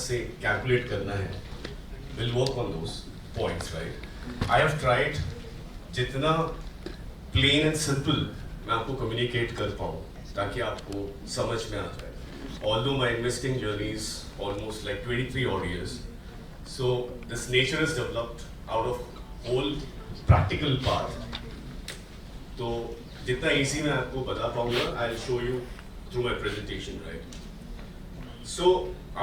से कैलकुलेट करना है, will work on those points, right. I have tried जितना प्लेन एंड सिंपल मैं आपको कम्युनिकेट कर पाऊँ ताकि आपको समझ में आ जाए. Although my investing journey is almost like 23 odd years, so this nature is developed out of whole practical path. तो जितना easy मैं आपको बता पाऊँगा, I'll show you through my presentation, right? So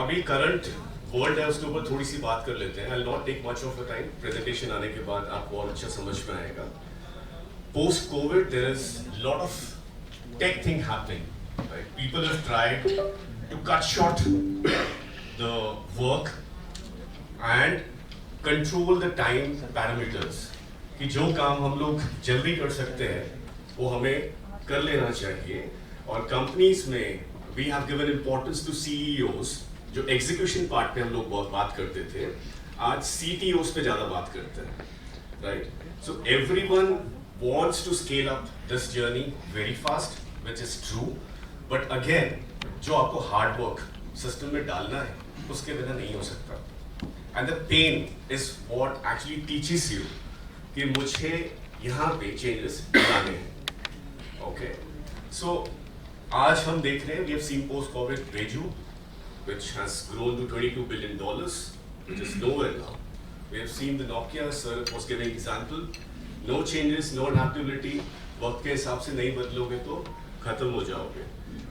अभी current world है उसके ऊपर थोड़ी सी बात कर लेते हैं. I'll not take much of your time. Presentation आने के बाद आपको और अच्छा समझ में आएगा. Post COVID, there is lot of tech thing happening. Right? People have tried to cut short the work and control the time parameters. कि जो काम हम लोग जल्दी कर सकते हैं वो हमें कर लेना चाहिए. और कंपनीज में we have given importance to CEOs. जो एग्जीक्यूशन पार्ट पे हम लोग बहुत बात करते थे, आज CTOs पे ज़्यादा बात करते हैं, right? So everyone wants to scale up this journey very fast, which is true. But again, जो आपको हार्ड वर्क सिस्टम में डालना है उसके बिना नहीं हो सकता. And the pain is what actually teaches you कि मुझे यहाँ पे चेंजेस लाने हैं. ओके, सो आज हम देख रहे हैं we have seen post covid Reju, which has grown to $22 billion, which is nowhere now. We have seen the Nokia, sir was giving example, no changes, no adaptability. वक्त के हिसाब से नहीं बदलोगे तो खत्म हो जाओगे.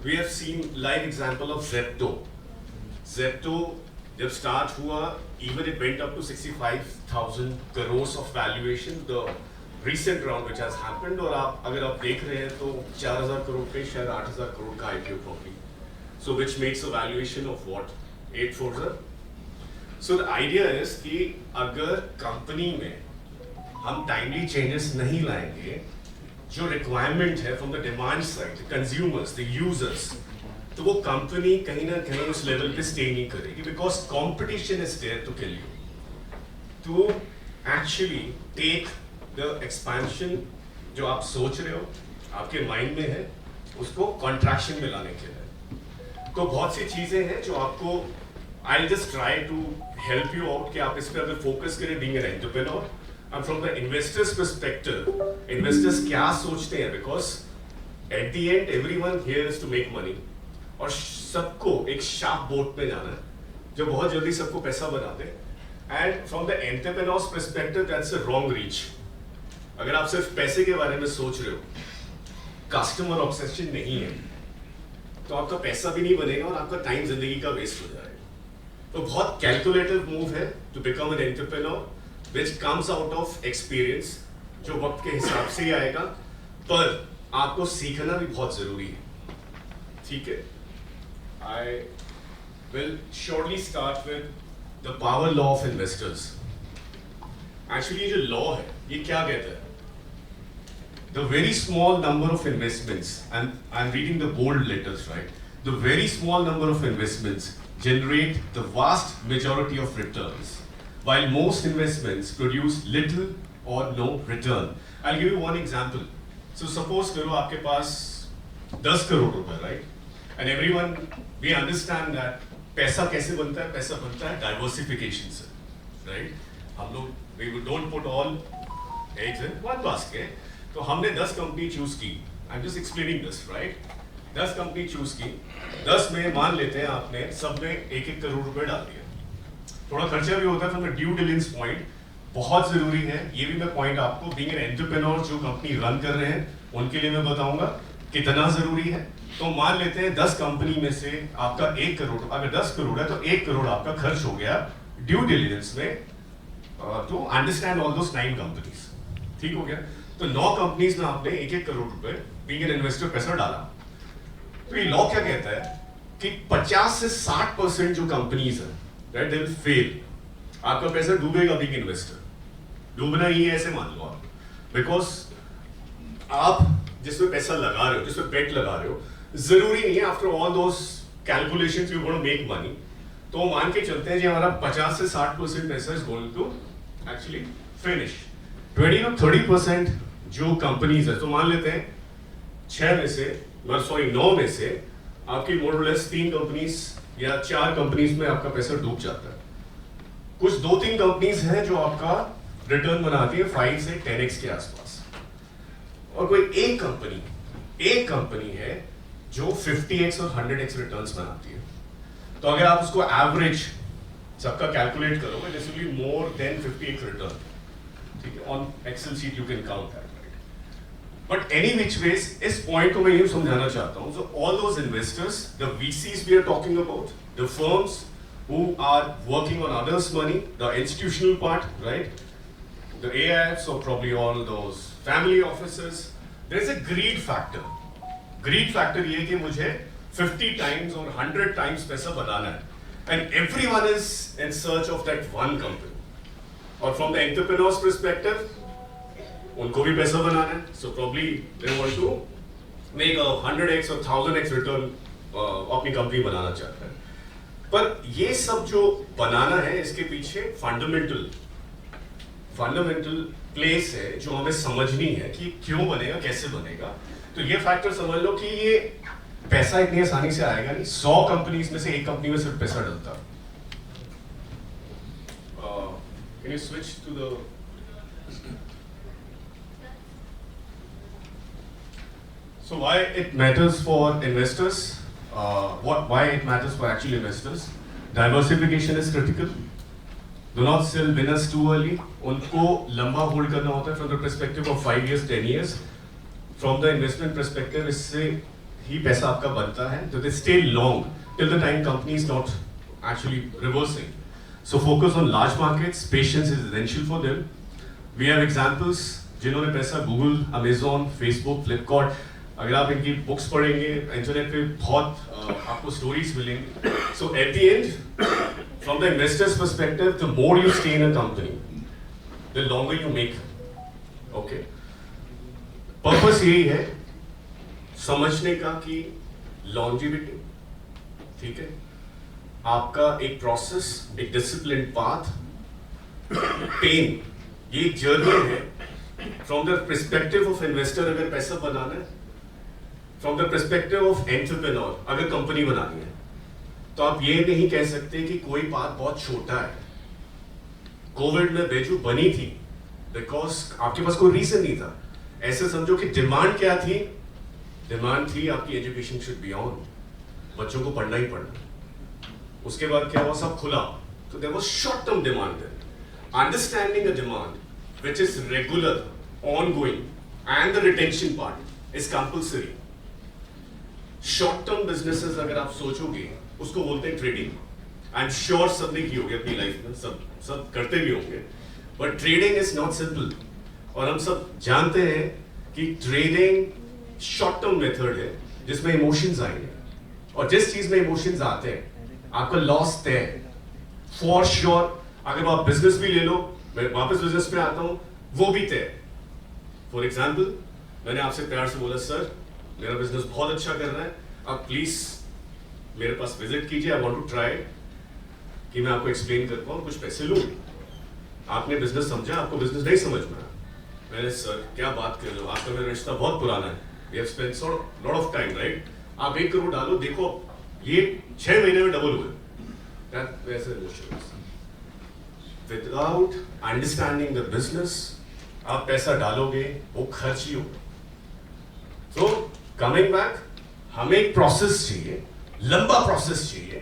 We have seen live example of Zepto. Zepto जब start हुआ, even it went up to 65,000 crores of valuation. The recent round which has happened, और आप अगर आप देख रहे हैं तो 4,000 करोड़ पे शायद 8,000 करोड़ का IPO probably. So which makes a valuation of what? 840. So the idea is कि अगर कंपनी में हम टाइमली चेंजेस नहीं लाएंगे, जो रिक्वायरमेंट है from the demand side, the consumers, the users, तो वो कंपनी कहीं ना कहीं उस लेवल पे स्टे नहीं करेगी, because competition is there to kill you. To actually take the expansion जो आप सोच रहे हो, आपके माइंड में है, उसको कॉन्ट्रैक्शन में लाने के लिए. तो बहुत सी चीजें हैं जो आपको I just try to help you out कि आप इस पर अगर फोकस करें being an entrepreneur. And from the investors' perspective, investors क्या सोचते हैं? Because at the end, everyone here is to make money. और सबको एक शार्प बोट पे जाना है जो बहुत जल्दी सबको पैसा बना दे. And from the entrepreneur's perspective, that's a wrong reach. अगर आप सिर्फ पैसे के बारे में सोच रहे हो, कस्टमर ऑब्सेशन नहीं है, तो आपका पैसा भी नहीं बनेगा और आपका टाइम जिंदगी का वेस्ट हो जाएगा. तो बहुत कैलकुलेटिव मूव है to become an entrepreneur, which comes out of experience, जो वक्त के हिसाब से ही आएगा, पर आपको सीखना भी बहुत जरूरी है. ठीक है, I will shortly start with the power law of investors. Actually ये जो law है, ये क्या कहता है? The very small number of investments, and I'm reading the bold letters, right? The very small number of investments generate the vast majority of returns, while most investments produce little or no return. I'll give you one example. So suppose करो आपके पास 10 करोड़ रुपए, right? And everyone, we understand that पैसा कैसे बनता है? पैसा बनता है diversification से, right? हम लोग we don't put all eggs in one basket. तो हमने 10 कंपनी चूज की. I'm just explaining this, right? 10 company choose की, 10 में मान लेते हैं आपने सब में 1-1 करोड़ रुपए डाल दिया. थोड़ा खर्चा भी होता है. From the due diligence point बहुत जरूरी है. ये भी मैं पॉइंट आपको बीइंग एन एंटरप्रेन्योर जो कंपनी रन कर रहे हैं उनके लिए मैं बताऊंगा कितना जरूरी है. तो मान लेते हैं 10 कंपनी में से आपका 1 करोड़, अगर 10 करोड़ है तो 1 करोड़ आपका खर्च हो गया ड्यू डिलिजेंस में to understand all those 9 companies. ठीक हो गया. तो 9 कंपनीज में आपने 1-1 करोड़ रुपए बीइंग एन इन्वेस्टर पैसा डाला. तो ये लॉ क्या कहता है कि 50 से 60% जो कंपनीज है, right, they will fail. आपका पैसा डूबेगा बीइंग इन्वेस्टर. डूबना ही है ऐसे मान लो आप, बिकॉज आप जिसमें पैसा लगा रहे हो, जिसमें बेट लगा रहे हो, जरूरी नहीं है after all those calculations you gonna make money. तो मान के चलते हैं जी हमारा 50 से 60% पैसा is going to actually finish. 20 to 30% जो कंपनीज है, तो मान लेते हैं 6 में से 9 में से आपकी मोर और लेस 3 कंपनीज या 4 कंपनीज में आपका पैसा डूब जाता है। कुछ 2-3 कंपनीज हैं जो आपका रिटर्न बनाती है 5 से 10x के आसपास, और कोई एक कंपनी है जो 50x और 100x रिटर्न्स बनाती है। तो अगर आप उसको एवरेज सबका कैलकुलेट करोगे, this will be more than 50x return, ठीक है। On Excel sheet you can count that, right. But any which ways, इस पॉइंट को मैं यूं समझाना चाहता हूं, so all those investors, the VCs we are talking about, the firms who are working on others' money, the institutional part, right? The AIFs or probably all those family offices, there is a greed factor. Greed factor ये कि मुझे 50 times or 100 times पैसा बनाना है, and everyone is in search of that one company. और from the entrepreneur's perspective, उनको भी पैसा बनाना है, so probably they want to make a 100x or 1000x return, अपनी कंपनी बनाना चाहता है। पर ये सब जो बनाना है, इसके पीछे फंडामेंटल प्लेस है जो हमें समझनी है कि क्यों बनेगा, कैसे बनेगा। तो ये फैक्टर समझ लो कि ये पैसा इतनी आसानी से आएगा नहीं। 100 कंपनीज में से एक कंपनी में सिर्फ पैसा डलता। Can you switch to the So why it matters for investors? Why it matters for actual investors? Diversification is critical. Do not sell winners too early. उनको लंबा होल्ड करना होता है from the perspective of 5 years, 10 years. From the investment perspective, इससे ही पैसा आपका बनता है. So they stay long till the time company is not actually reversing. So focus on large markets. Patience is essential for them. We have examples जिन्होंने पैसा Google, Amazon, Facebook, Flipkart, अगर आप इनकी बुक्स पढ़ेंगे इंटरनेट पे बहुत आपको stories मिलेंगी। So at the end, from the investors perspective, the more you stay in a company, the longer you make. Okay, purpose यही है समझने का कि लॉन्जिविटी, ठीक है, आपका एक प्रोसेस, एक डिसिप्लिन पाथ, पेन, ये एक जर्नी है। From the perspective of investor अगर पैसा बनाना है, from the perspective of entrepreneur अगर कंपनी बनानी है, तो आप ये नहीं कह सकते कि कोई बात बहुत छोटा है। कोविड में बेजू बनी थी बिकॉज आपके पास कोई रीजन नहीं था। ऐसे समझो कि डिमांड क्या थी? डिमांड थी आपकी एजुकेशन शुड बी ऑन, बच्चों को पढ़ना ही पढ़ना। उसके बाद क्या हुआ? सब खुला, तो there was short term demand there. Understanding a demand which is regular, ongoing, and the retention part is compulsory. Short term businesses अगर आप सोचोगे, उसको बोलते हैं ट्रेडिंग। आई एम श्योर सबने की होगी अपनी लाइफ में, सब करते भी होंगे, but trading is not simple. और हम सब जानते हैं कि ट्रेडिंग शॉर्ट टर्म मेथड है जिसमें इमोशंस आएंगे, और जिस चीज में इमोशंस आते हैं आपका लॉस तय है फॉर श्योर। अगर आप बिजनेस भी ले लो, मैं वापस बिजनेस में आता हूं, वो भी तय। फॉर एग्जाम्पल, मैंने आपसे प्यार से बोला, सर मेरा बिजनेस बहुत अच्छा कर रहा है, आप प्लीज मेरे पास विजिट कीजिए, आई वांट टू ट्राई कि मैं आपको एक्सप्लेन कर पाऊँ, कुछ पैसे लूँ। आपने बिजनेस समझा, आपको बिजनेस नहीं समझ में आया। मैंने, सर क्या बात कर रहे हो, आपका मेरा रिश्ता बहुत पुराना है, we have spent lot of time, right? आप 1 करोड़ डालो, देखो ये 6 महीने में डबल हुए। वैसे विदाउट अंडरस्टैंडिंग द बिजनेस आप पैसा डालोगे, वो खर्च ही होगा। तो कमिंग बैक, हमें एक प्रोसेस चाहिए, लंबा प्रोसेस चाहिए,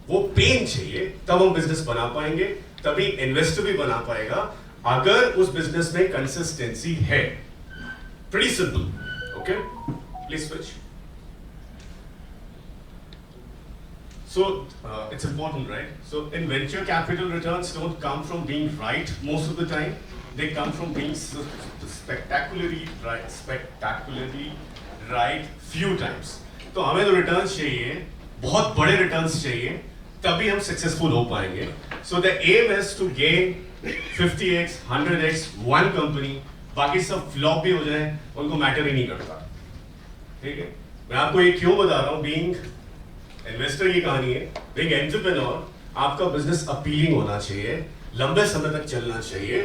वो पेन चाहिए, तब हम बिजनेस बना पाएंगे, तभी इन्वेस्टर भी बना पाएगा, अगर उस बिजनेस में कंसिस्टेंसी है। Pretty simple, okay? Please switch. So it's important, right? So in venture capital, returns don't come from being right most of the time. They come from being spectacularly right few times. तो हमें तो returns चाहिए, बहुत बड़े returns चाहिए, तभी हम successful हो पाएंगे. So the aim is to gain 50x, 100x, one company. बाकी सब flop भी हो जाए, उनको matter ही नहीं करता. ठीक है? मैं आपको ये क्यों बता रहा हूँ? Being इन्वेस्टर की कहानी है, बीइंग एंटरप्रेन्योर, आपका बिजनेस अपीलिंग होना चाहिए, लंबे समय तक चलना चाहिए,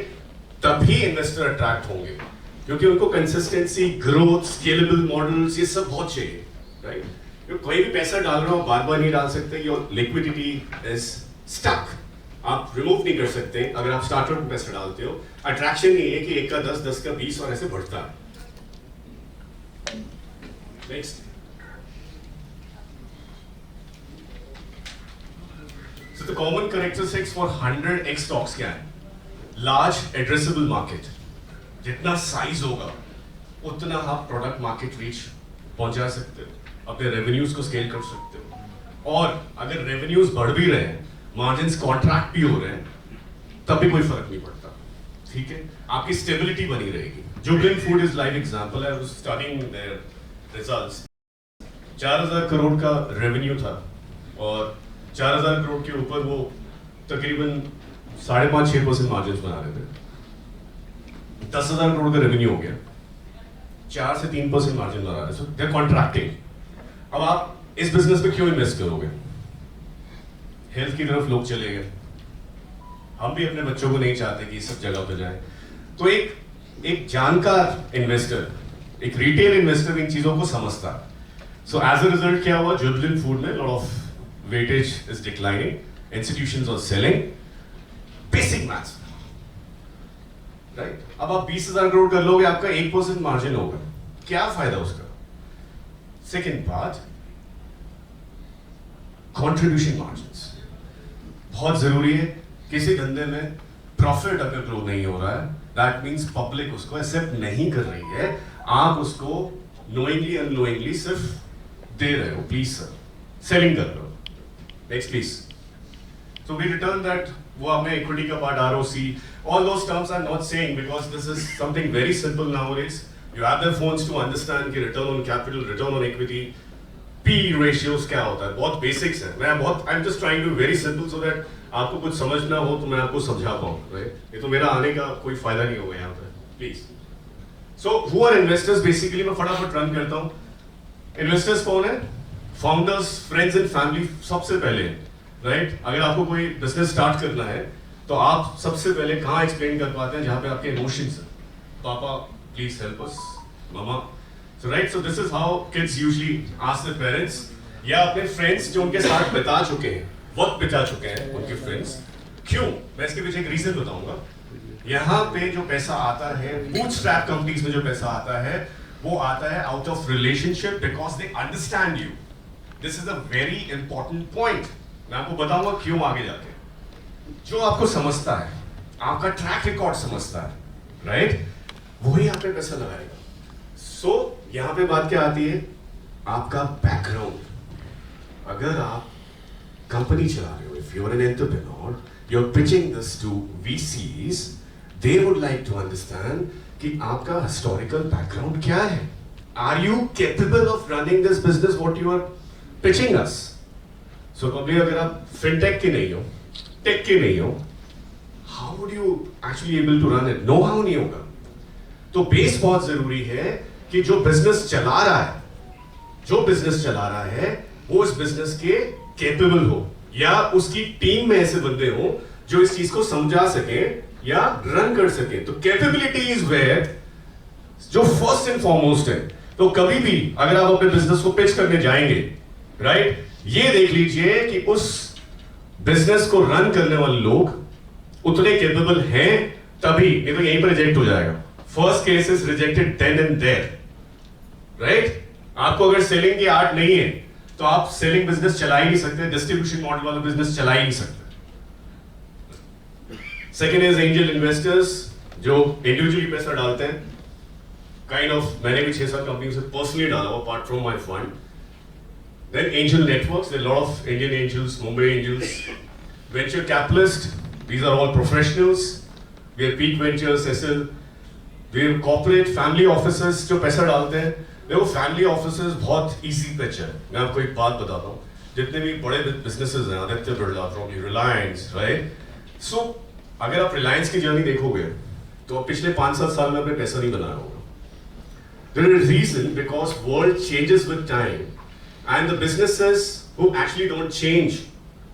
तभी इन्वेस्टर अट्रैक्ट होंगे, क्योंकि उनको कंसिस्टेंसी, ग्रोथ, स्केलेबल मॉडल्स, ये सब बहुत चाहिए, राइट? कोई भी पैसा डाल रहे हो बार बार नहीं डाल सकते, योर लिक्विडिटी इज स्टक, आप रिमूव नहीं कर सकते अगर आप स्टार्टअप में पैसा डालते हो। अट्रैक्शन ये है कि 1 का 10, 10 का 20 और ऐसे बढ़ता है। Next, so the common characteristics for 100x stocks क्या है? Large addressable market, जितना साइज होगा उतना आप प्रोडक्ट मार्केट रीच पहुंचा सकते हो, अपने रेवेन्यूज को स्केल कर सकते हो, और अगर रेवेन्यूज बढ़ भी रहे हैं, मार्जिन्स कॉन्ट्रैक्ट भी हो रहे हैं, तब भी कोई फर्क नहीं पड़ता, ठीक है, आपकी स्टेबिलिटी बनी रहेगी। Jubilant food is live example, I was studying their results. 4000 crore का रेवेन्यू था और 4000 करोड़ के ऊपर वो तकरीबन 5.5-6% मार्जिन बना रहे थे। 10,000 करोड़ का रेवेन्यू हो गया, 4 से 3% मार्जिन बना रहे, सो दे आर कॉन्ट्रैक्टिंग। अब आप इस बिजनेस में क्यों इन्वेस्ट करोगे? हेल्थ की तरफ लोग चले गए, हम भी अपने बच्चों को नहीं चाहते कि इस सब जगह पे जाए, तो एक जानकार इन्वेस्टर, एक रिटेल इन्वेस्टर इन चीजों को समझता है। सो एज अ रिजल्ट क्या हुआ? जुबिलेंट फूड में lot of weightage is declining, institutions are selling, basic maths, right? अब आप 20,000 करोड़ कर लोगे, आपका 1% मार्जिन होगा, क्या फायदा उसका? सेकेंड पार्ट, कॉन्ट्रीब्यूशन मार्जिन्स बहुत जरूरी है। किसी धंधे में प्रॉफिट अगर ग्रो नहीं हो रहा है, दैट मींस पब्लिक उसको एक्सेप्ट नहीं कर रही है, आप उसको नोइंगली अननोइंगली सिर्फ दे रहे हो, प्लीज सर, सेलिंग कर रहे हो। Next please. So we return that, वो आपने इक्विटी का part, ROC, all those terms I'm not saying because this is something very simple nowadays. You have their phones to understand कि return on capital, return on equity, P ratios क्या होता है, बहुत basics है। I'm just trying to be very simple so that आपको कुछ समझना हो तो मैं आपको समझा पाऊँ, right? ये तो मेरा आने का कोई फायदा नहीं होगा यहाँ पे, please. So who are investors basically? मैं फटाफट रन करता हूँ। Investors कौन है? Founders, friends and family सबसे पहले, राइट? अगर आपको कोई बिजनेस स्टार्ट करना है तो आप सबसे पहले कहाँ एक्सप्लेन कर पाते हैं? जहाँ पे आपके इमोशंस हैं। पापा please help us, mama, so right, so this is how kids usually ask their parents, या अपने फ्रेंड्स जो उनके साथ बिता चुके हैं, वक्त बिता चुके हैं उनके फ्रेंड्स। क्यों? मैं इसके पीछे एक रीजन बताऊंगा। यहाँ पे जो पैसा आता है, बूटस्ट्रैप कंपनीज में जो पैसा आता है, वो आता है out of relationship, because they understand you. This is a very important point, मैं आपको बताऊंगा क्यों आगे जाके। जो आपको समझता है, आपका ट्रैक रिकॉर्ड समझता है, राइट, वही आप पे पैसा लगाएगा। सो यहां पे बात क्या आती है? आपका बैकग्राउंड। अगर आप कंपनी चला रहे हो, if you are an entrepreneur, you are pitching this to VCs, they would like to understand कि आपका हिस्टोरिकल बैकग्राउंड क्या है। Are you capable of running this business what you are pitching us? So कभी अगर आप fintech के नहीं हो, टेक के नहीं हो, how would you actually able to run it? No how नहीं होगा। तो बेस बहुत जरूरी है कि जो बिजनेस चला रहा है, वो इस बिजनेस के केपेबल हो, या उसकी टीम में ऐसे बंदे हो जो इस चीज को समझा सके या रन कर सके। तो कैपेबिलिटी इज वेयर जो फर्स्ट एंड फॉरमोस्ट है। तो कभी भी अगर आप अपने बिजनेस को पिच करने जाएंगे, राइट, ये देख लीजिए कि उस बिजनेस को रन करने वाले लोग उतने केपेबल हैं, तभी, नहीं तो यहीं पर रिजेक्ट हो जाएगा। First case is rejected then and there, right? आपको अगर सेलिंग की आर्ट नहीं है तो आप सेलिंग बिजनेस चला ही नहीं सकते, डिस्ट्रीब्यूशन मॉडल वाला बिजनेस चला ही नहीं सकते। सेकेंड इज एंजल इन्वेस्टर्स, जो इंडिविजुअली पैसा डालते हैं, काइंड ऑफ मैंने भी 6-7 कंपनी से पर्सनली डाला हुआ, apart from my fund. Then angel networks, there are a lot of Indian angels, Mumbai angels, venture capitalists, these are all professionals. We have Peak Ventures, SL, we have corporate family offices जो पैसा डालते हैं। देखो family offices बहुत easy pitch है। मैं आपको एक बात बताता हूँ, जितने भी बड़े बिजनेसेस हैं, आदित्य बिरला, प्रॉब्ली रिलायंस, राइट? सो अगर आप रिलायंस की जर्नी देखोगे तो आप पिछले 5-7 साल में अपने पैसा नहीं बनाया होगा। There is a reason, because world changes with time. And the businesses who actually don't change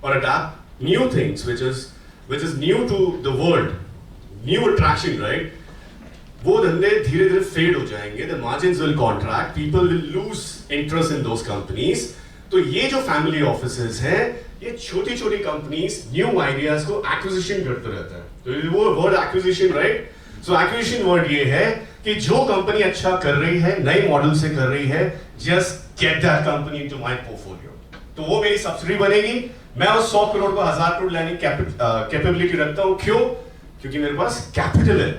or adapt new things, which is new to the world, new attraction, right? वो धंधे धीरे धीरे फेड हो जाएंगे, the margins will contract, people will lose interest in those companies, तो ये जो family offices हैं, ये छोटी छोटी कंपनीज न्यू आइडियाज को एक्विजिशन करते रहते हैं। तो वो वर्ड एक्विजिशन, राइट? सो एक्विजिशन वर्ड ये है कि जो कंपनी अच्छा कर रही है, नए मॉडल से कर रही है, just get that company into my portfolio. तो वो मेरी सब्सिडी बनेगी। मैं उस 100 करोड़ को 1000 करोड़ लाने की कैपेबिलिटी रखता हूं। क्यों? क्योंकि मेरे पास कैपिटल है।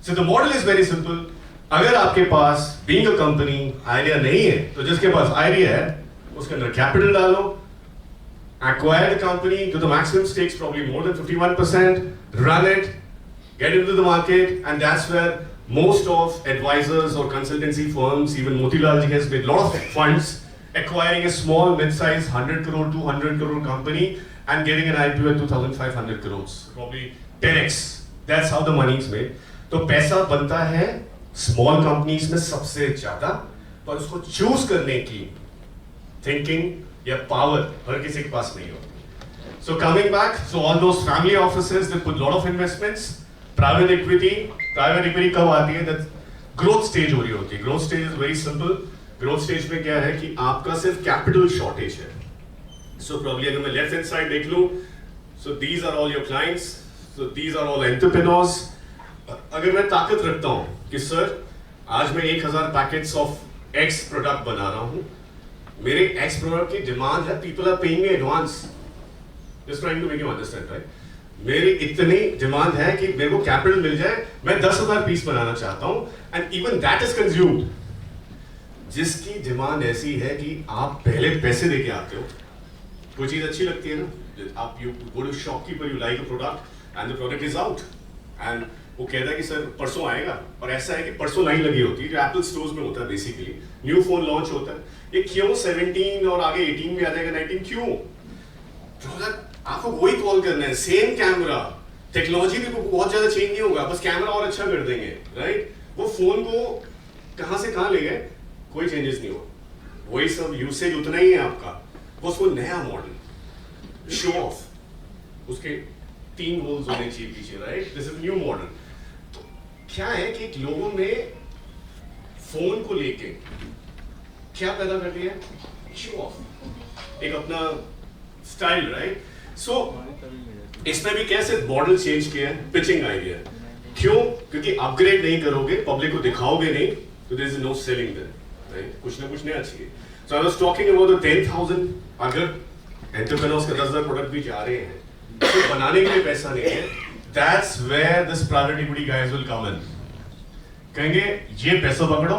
So the model is very simple. अगर आपके पास बीइंग अ कंपनी आइडिया नहीं है, तो जिसके पास आइडिया है उसके अंदर कैपिटल डालो, acquire the company to the maximum stakes, probably more than 51%, run it, get into the market, and that's where most of advisors or consultancy firms, even Motilal ji has made a lot of funds acquiring a small, mid-sized 100 crore, 200 crore company and getting an IPO at 2,500 crores, probably 10x. That's how the money is made. तो पैसा बनता है small companies में सबसे ज़्यादा, पर उसको choose करने की thinking या power हर किसी के पास नहीं होती। So coming back, so all those family offices that put lot of investments, private equity कब आती है? That growth stage हो रही होती है। Growth stage is very simple. Growth stage में क्या है कि आपका सिर्फ capital shortage है। So probably अगर मैं left hand side देख लूँ, so these are all your clients, so these are all entrepreneurs। अगर मैं ताकत रखता हूँ कि सर आज मैं 1000 पैकेट्स ऑफ X प्रोडक्ट बना रहा हूँ, मेरे X प्रोडक्ट की डिमांड है, people are paying me advance, just trying to make you understand, right? मेरी इतनी डिमांड है कि मेरे को कैपिटल मिल जाए, मैं 10,000 पीस बनाना चाहता हूँ, and even that is consumed. जिसकी डिमांड ऐसी है कि आप पहले पैसे देके आते हो, कोई चीज अच्छी लगती है ना, आप you go to shopkeeper, you like a product and the product is out, and वो कहता है कि सर परसों आएगा, और ऐसा है कि परसों लाइन लगी होती है, जो एप्पल स्टोर्स में होता है। बेसिकली न्यू फोन लॉन्च होता है, ये क्यों 17 और आगे 18 भी आ जाएगा, 19 क्यों? आपको वही कॉल करना है, सेम कैमरा, टेक्नोलॉजी भी बहुत ज्यादा चेंज नहीं होगा, बस कैमरा और अच्छा कर देंगे, राइट? वो फोन को कहां से कहां ले गए, कोई चेंजेस नहीं होगा, वही सब यूसेज उतना ही है आपका, बस वो नया मॉडल शो ऑफ, उसके 3 गोल्स होने चाहिए पीछे, right? This is new model. तो क्या है कि लोगों में फोन को लेके क्या पैदा कर दिया है? शो ऑफ, एक अपना स्टाइल, राइट? सो इसमें भी कैसे मॉडल चेंज किया है, पिचिंग आइडिया। क्यों? क्योंकि अपग्रेड नहीं करोगे, पब्लिक को दिखाओगे नहीं, तो there is no selling there, right? कुछ ना कुछ नया चाहिए। So I was talking about the 10,000, अगर एंटरप्रेन्योर्स का 10,000 प्रोडक्ट भी जा रहे हैं, तो बनाने के लिए पैसा नहीं है, that's where this private equity guys will come in. कहेंगे ये पैसा पकड़ो,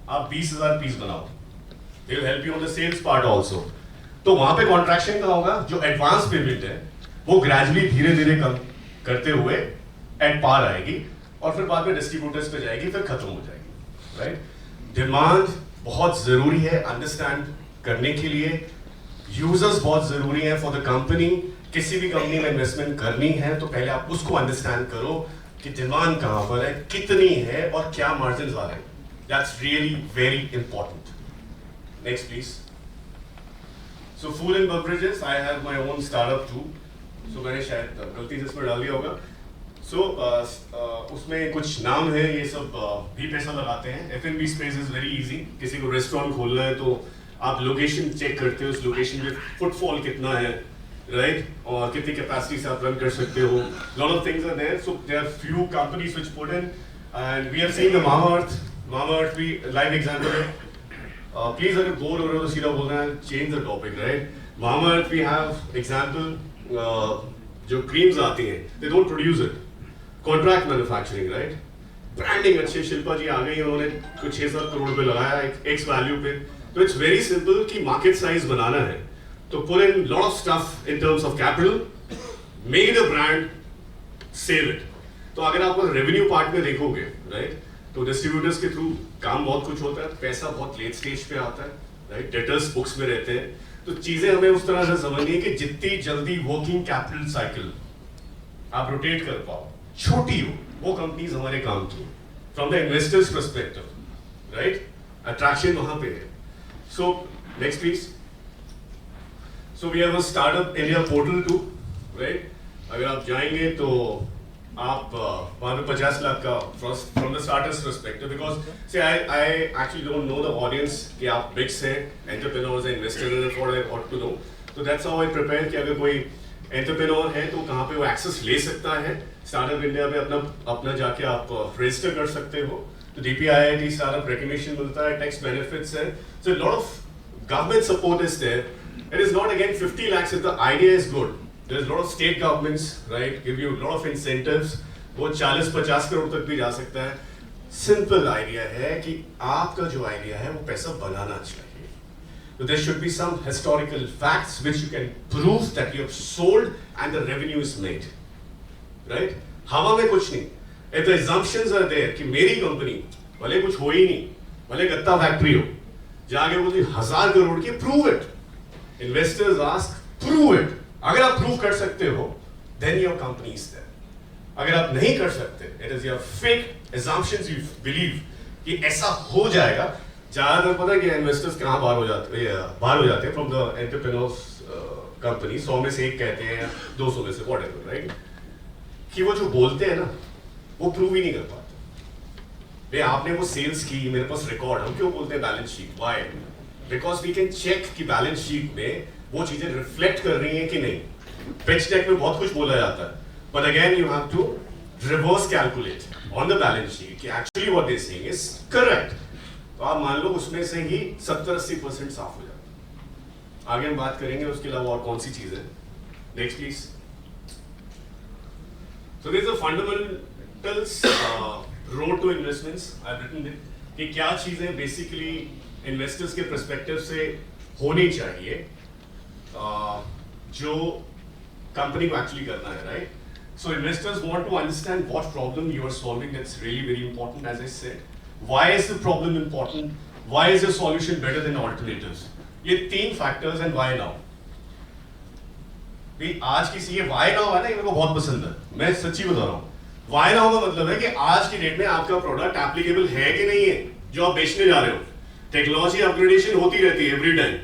आप 20,000 पीस बनाओ, they will help you on the sales part also. तो वहां पे कॉन्ट्रैक्शन का होगा, जो एडवांस पेमेंट है वो ग्रेजुअली धीरे धीरे कम करते हुए एट पार आएगी, और फिर बाद में डिस्ट्रीब्यूटर्स पे जाएगी, फिर खत्म हो जाएगी, राइट? डिमांड बहुत जरूरी है अंडरस्टैंड करने के लिए, यूजर्स बहुत जरूरी है फॉर द कंपनी। किसी भी कंपनी में इन्वेस्टमेंट करनी है तो पहले आप उसको अंडरस्टैंड करो कि डिमांड कहां पर है, कितनी है, और क्या मार्जिन आ रहे हैं। That's really very important. Next please. So food and beverages, I have my own startup too. So मैंने शायद गलती से इसमें डाल दिया होगा। सो उसमें कुछ नाम है, ये सब भी पैसा लगाते हैं। F&B space is very easy. किसी को रेस्टोरेंट खोलना है तो आप लोकेशन चेक करते हो, उस लोकेशन में फुटफॉल कितना है, राइट? और कितनी कैपेसिटी से आप रन कर सकते हो। Lot of things are there, so there are few companies which put in, and we have seen the Mamaearth भी लाइव एग्जांपल है। प्लीज अगर बोर हो रहे हो तो सीधा बोलना है, change the topic, right? Mamaearth we have example, जो क्रीम्स आती हैं, they don't produce it, contract manufacturing, right? Branding अच्छे, शिल्पा जी आ गई, उन्होंने कुछ 6-7 करोड़ रुपए लगाया एक एक्स वैल्यू पे। तो इट्स वेरी सिंपल कि मार्केट साइज बनाना है तो put in lot of stuff in terms of capital, make it a brand, sell it. तो अगर आप रेवेन्यू पार्ट में देखोगे, राइट, तो डिस्ट्रीब्यूटर्स के थ्रू काम बहुत कुछ होता है, पैसा बहुत लेट स्टेज पे आता है, राइट? डेटर्स बुक्स में रहते हैं। तो चीजें हमें उस तरह से समझनी है कि जितनी जल्दी वर्किंग कैपिटल साइकिल आप रोटेट कर पाओ, छोटी हो, वो कंपनीज हमारे काम की, from the investors perspective, right? Attraction वहां पे है। So next please. So we have a startup India portal too, right? अगर आप जाएंगे तो आप वहाँ पे 50 लाख का from the starters perspective, because see I actually don't know the audience कि आप big से entrepreneurs हैं, investors हैं, what I ought to know. So that's how I prepare कि अगर कोई entrepreneur है तो कहाँ पे वो access ले सकता है, startup India पे अपना जाके आप register कर सकते हो, तो DPIIT startup recognition मिलता है, tax benefits है, so a lot of government support is there. It is not again 50 lakhs if the idea is good. There's a lot of state governments, right, give you a lot of incentives. वो 40-50 करोड़ तक भी जा सकता है. Simple idea है कि आपका जो idea है वो पैसा बनाना चाहिए. So there should be some historical facts which you can prove that you have sold and the revenue is made, right? हवा में कुछ नहीं. If the assumptions are there कि मेरी कंपनी भले कुछ हो ही नहीं, भले गत्ता फैक्ट्री हो, जाके बोलती 1000 करोड़ की, prove it. Investors ask, prove it. अगर आप प्रूव कर सकते हो, then your company is there. अगर आप नहीं कर सकते, it is your fake assumptions you believe कि ऐसा हो जाएगा. ज़्यादातर पता है कि इन्वेस्टर्स कहाँ बाहर हो जाते हैं from the entrepreneurs company. 100 में से एक कहते हैं या 200 में से whatever, right? कि वो जो बोलते हैं ना, वो प्रूव ही नहीं कर पाते. भाई आपने वो सेल्स की, मेरे पास रिकॉर्ड, हम क्यों बोलते हैं balance sheet? Why? Because we can check कि बैलेंस शीट में वो चीजें रिफ्लेक्ट कर रही हैं कि नहीं. पिच डेक में बहुत कुछ बोला जाता है, but again you have to reverse calculate on the balance sheet कि actually what they're saying is correct. तो आप मान लो उसमें से ही 70-80% साफ हो जाता है. आगे हम बात करेंगे उसके अलावा और कौन सी चीजें. Next please. So there's a fundamentals road to investments. I've written it कि क्या चीजें basically इन्वेस्टर्स के पर्सपेक्टिव से होनी चाहिए जो कंपनी को एक्चुअली करना है, right? So investors want to understand what problem you are solving. That's really very important. As I said, why is the problem important, why is the solution better than alternatives. ये 3 factors and why now. भी आज किसी ये why now है ना, ये मेरे को बहुत पसंद है. मैं सच्ची बता रहा हूँ. व्हाई नाउ का मतलब है कि आज की डेट में आपका प्रोडक्ट एप्लीकेबल है कि नहीं है जो आप बेचने जा रहे हो. टेक्नोलॉजी अपग्रेडेशन होती रहती है एवरी टाइम.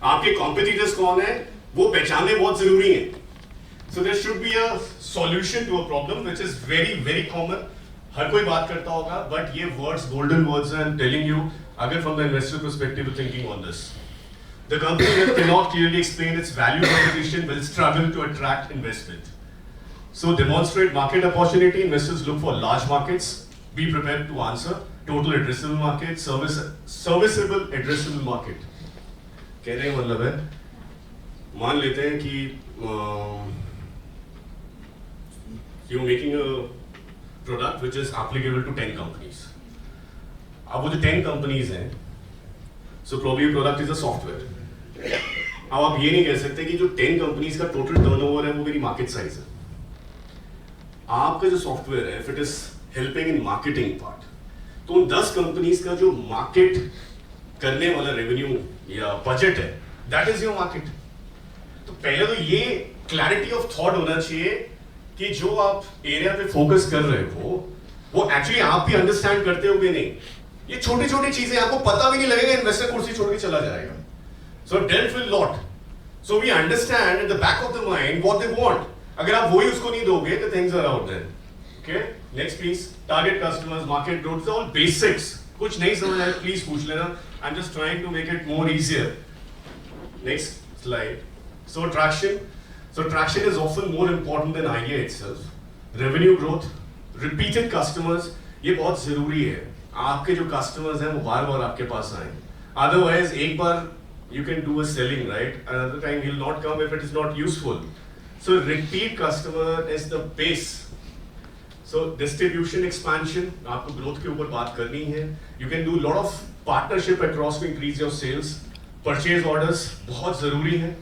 आपके कॉम्पिटिटर्स कौन है वो पहचानने बहुत जरूरी है. So there should be a solution to a problem which is very very common. हर कोई बात करता होगा, बट ये words golden words I am telling you. अगर from the investor perspective thinking on this, the company that can not clearly explain its value proposition will struggle to attract investment. So demonstrate market opportunity. Investors look for large markets. Be prepared to answer. Total addressable market, serviceable addressable market. कहने का मतलब है, मान लेते हैं कि you're making a product which is applicable to 10 companies. अब वो जो 10 companies हैं, so probably product is a software. अब आप ये नहीं कह सकते कि जो 10 companies का total turnover है वो मेरी market size है. आपका जो सॉफ्टवेयर है, if it is helping in marketing part, तो उन 10 कंपनीज का जो मार्केट करने वाला रेवेन्यू या बजट है, दैट इज योर मार्केट. तो पहले तो ये क्लैरिटी ऑफ थॉट होना चाहिए कि जो आप एरिया पे फोकस कर रहे हो वो एक्चुअली आप भी अंडरस्टैंड करते हो कि नहीं. ये छोटी छोटी चीजें आपको पता भी नहीं लगेगा, इन्वेस्टर कुर्सी छोड़ के चला जाएगा. So dealt will lot. So we understand at the back of the mind what they want. अगर आप वही उसको नहीं दोगे तो things are out there. Okay, next please. Target customers, market growth, all basics. कुछ नहीं समझ आए प्लीज पूछ लेना. I am just trying to make it more easier. Next slide. So traction is often more important than idea itself. Revenue growth, repeated customers, ये बहुत जरूरी है. आपके जो कस्टमर्स हैं वो बार बार आपके पास आए. अदरवाइज एक बार you can do a selling, right? Another time he'll not come if it is not useful. So repeat customer is the base. So distribution expansion, आपको growth के ऊपर बात करनी है. You can do lot of partnership across to increase your sales. Purchase orders बहुत जरूरी है.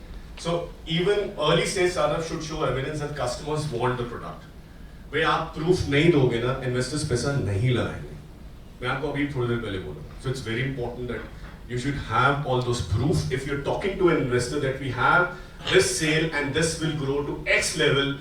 So even early stage startup should show evidence that customers want the product. भाई आप proof नहीं दोगे ना, investors पैसा नहीं लगाएंगे. मैं आपको अभी थोड़ी देर पहले बोला. So it's very important that you should have all those proof. If you're talking to an investor that we have this sale and this will grow to X level,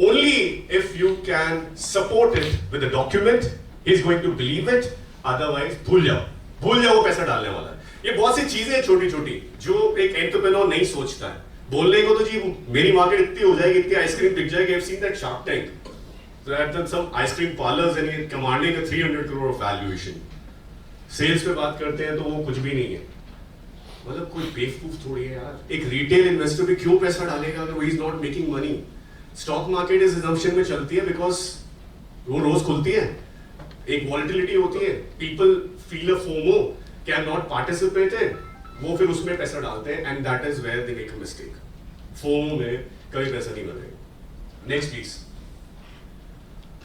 only if you can support it with a document, he's going to believe it. Otherwise, भूल जाओ वो पैसा डालने वाला है. ये बहुत सी चीजें छोटी छोटी जो एक एंटरप्रेन्योर नहीं सोचता है. बोलने को तो जी मेरी मार्केट इतनी हो जाएगी, इतनी आइसक्रीम बिक जाएगी. I've seen that Shark Tank. some ice cream parlors and you're commanding a 300 crore of valuation. Sales पे बात करते हैं तो वो कुछ भी नहीं है. मतलब कोई बेवकूफ थोड़ी है यार. एक रिटेल इन्वेस्टर पे क्यों पैसा डालेगा अगर वो is not making money. Stock market इस assumption में चलती है बिकॉज वो रोज खुलती है, एक वॉलिटिलिटी होती है, पीपल फील अ फोमो कि आई एम नॉट पार्टिसिपेटेड, वो फिर उसमें पैसा डालते हैं and that is where they make a mistake. FOMO में कभी पैसा नहीं बनेगा. Next please.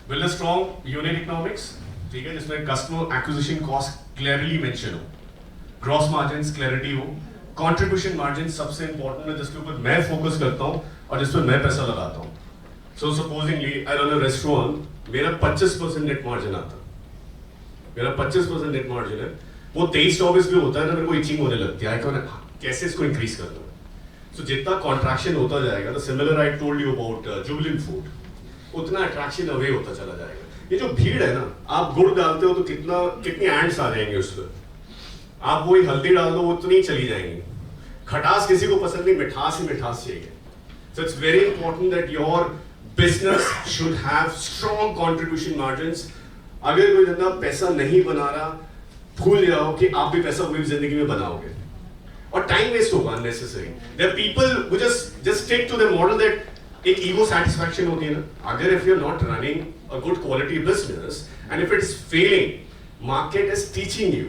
Build a strong unit economics, ठीक है, जिसमें customer acquisition cost clearly mention हो, ग्रॉस मार्जिन्स क्लैरिटी हो, कंट्रीब्यूशन मार्जिन सबसे इंपॉर्टेंट है जिसके ऊपर मैं फोकस करता हूं और जिस पर मैं पैसा लगाता हूं. So supposingly I run a restaurant, मेरा 25% नेट मार्जिन आता है, मेरा 25% नेट मार्जिन है. वो 23-24 भी होता है ना, मेरे को इचिंग होने लगती है, कैसे इसको इंक्रीज कर दूं. सो जितना कॉन्ट्रैक्शन होता जाएगा, तो similar I told you about Jubilant food, उतना अट्रैक्शन अवे होता चला जाएगा. ये जो भीड़ है ना, आप गुड़ डालते हो तो कितनी एंड्स आ जाएंगे उस पर, आप वही हल्दी डाल दो वो उतनी चली जाएंगी. खटास किसी को पसंद नहीं, मिठास ही मिठास चाहिए. So it's very important that your business should have strong contribution margins. अगर कोई बंदा पैसा नहीं बना रहा, भूल जाओ कि आप भी पैसा पूरी जिंदगी में बनाओगे और टाइम वेस्ट होगा unnecessary. There people who just stick to the model that एक ईगो सेटिस्फैक्शन होती है ना. अगर if you are not running a good quality business and if it is failing, market is teaching you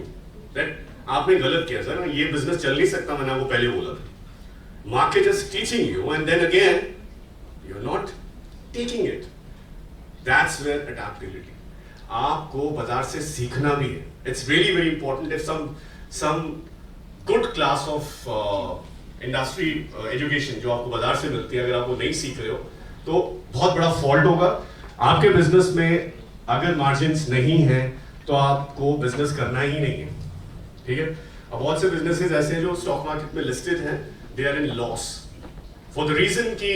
that आपने गलत किया sir, ये business चल नहीं सकता, मैंने आपको पहले बोला था. Market is teaching you and then again you are not taking it. That's where adaptability. आपको बाजार से सीखना भी है. It's really very important. If some good class of industry education जो आपको बाजार से मिलती है, अगर आप वो नहीं सीख रहे हो तो बहुत बड़ा फॉल्ट होगा आपके बिजनेस में. अगर मार्जिन्स नहीं है तो आपको बिजनेस करना ही नहीं है, ठीक है. अब बहुत से बिजनेसेस ऐसे हैं जो स्टॉक मार्केट में लिस्टेड हैं, they are in loss for the reason कि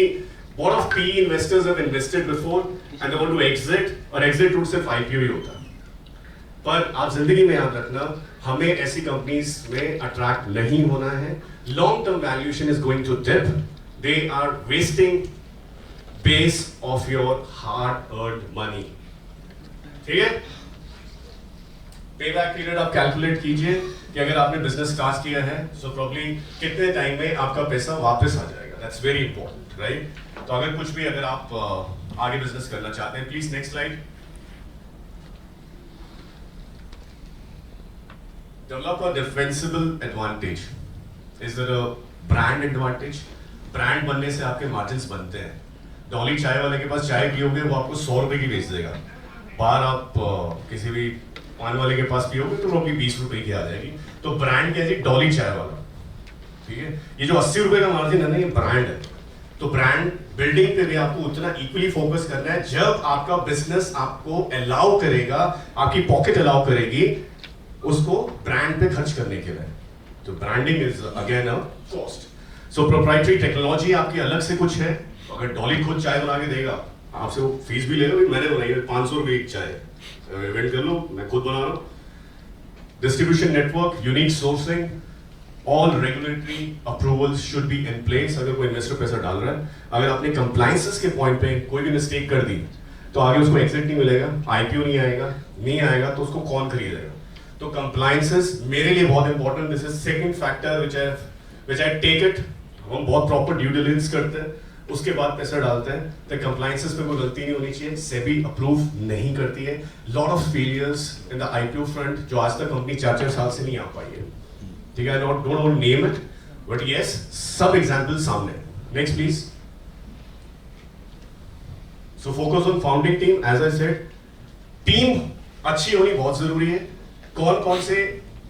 बहुत of PE investors have invested before and they want to exit, और एग्जिट रूट सिर्फ IPO ही होता है. पर आप जिंदगी में याद रखना, हमें ऐसी कंपनीज में अट्रैक्ट नहीं होना है. Long term valuation is going to dip. They are wasting base of your hard earned money, ठीक है. पेबैक पीरियड आप कैलकुलेट कीजिए कि अगर आपने बिजनेस स्टार्ट किया है सो प्रॉब्ली कितने टाइम में आपका पैसा वापस आ जाएगा. That's very important, right. तो अगर कुछ भी अगर आप आगे बिजनेस करना चाहते हैं, please next slide. Develop a defensible advantage. Is there a brand advantage? Brand बनने से आपके मार्जिन्स बनते हैं. डॉली चाय वाले के पास चाय पियोगे वो आपको 100 रुपए की बेच देगा. बाहर आप किसी भी पान वाले के पास पियोगे तो प्रॉब्ली 20 रुपए की आ जाएगी. तो ब्रांड क्या है? डॉली चाय वाला, ठीक है. ये जो 80 रुपए का मार्जिन है ना, ये ब्रांड है. तो ब्रांड बिल्डिंग पे भी आपको उतना इक्वली फोकस करना है. जब आपका बिजनेस आपको अलाउ करेगा, आपकी पॉकेट अलाउ करेगी उसको ब्रांड पे खर्च करने के लिए. तो branding is again a cost. So proprietary technology आपकी अलग से कुछ है. अगर डॉली खुद चाय बना के देगा, आपसे वो फीस भी लेगा, मैंने बनाई है 500 रुपए की चाय, इवेंट कर लो, मैं खुद बना रहा हूँ. Distribution network, unique sourcing, all regulatory approvals should be in place. अगर कोई इन्वेस्टर पैसा डाल रहा है, अगर आपने कंप्लायंसेस के पॉइंट पे कोई भी मिस्टेक कर दी तो आगे उसको एग्जिट नहीं मिलेगा, IPO नहीं आएगा तो उसको कौन खरीदेगा. तो compliances मेरे लिए बहुत important. This is second factor which I take it. हम बहुत प्रॉपर ड्यू डिलिजेंस करते हैं, उसके बाद पैसा डालते हैं. तो compliances पे कोई गलती नहीं होनी चाहिए. सेबी अप्रूव नहीं करती है. Lot of failures in the IPO front, जो आज तक कंपनी 4-4 साल से नहीं आ पाई है, ठीक है. Don't want name it but yes, सब एग्जांपल सामने. Next please. So focus on founding team. As I said, team अच्छी होनी बहुत जरूरी है. कौन कौन से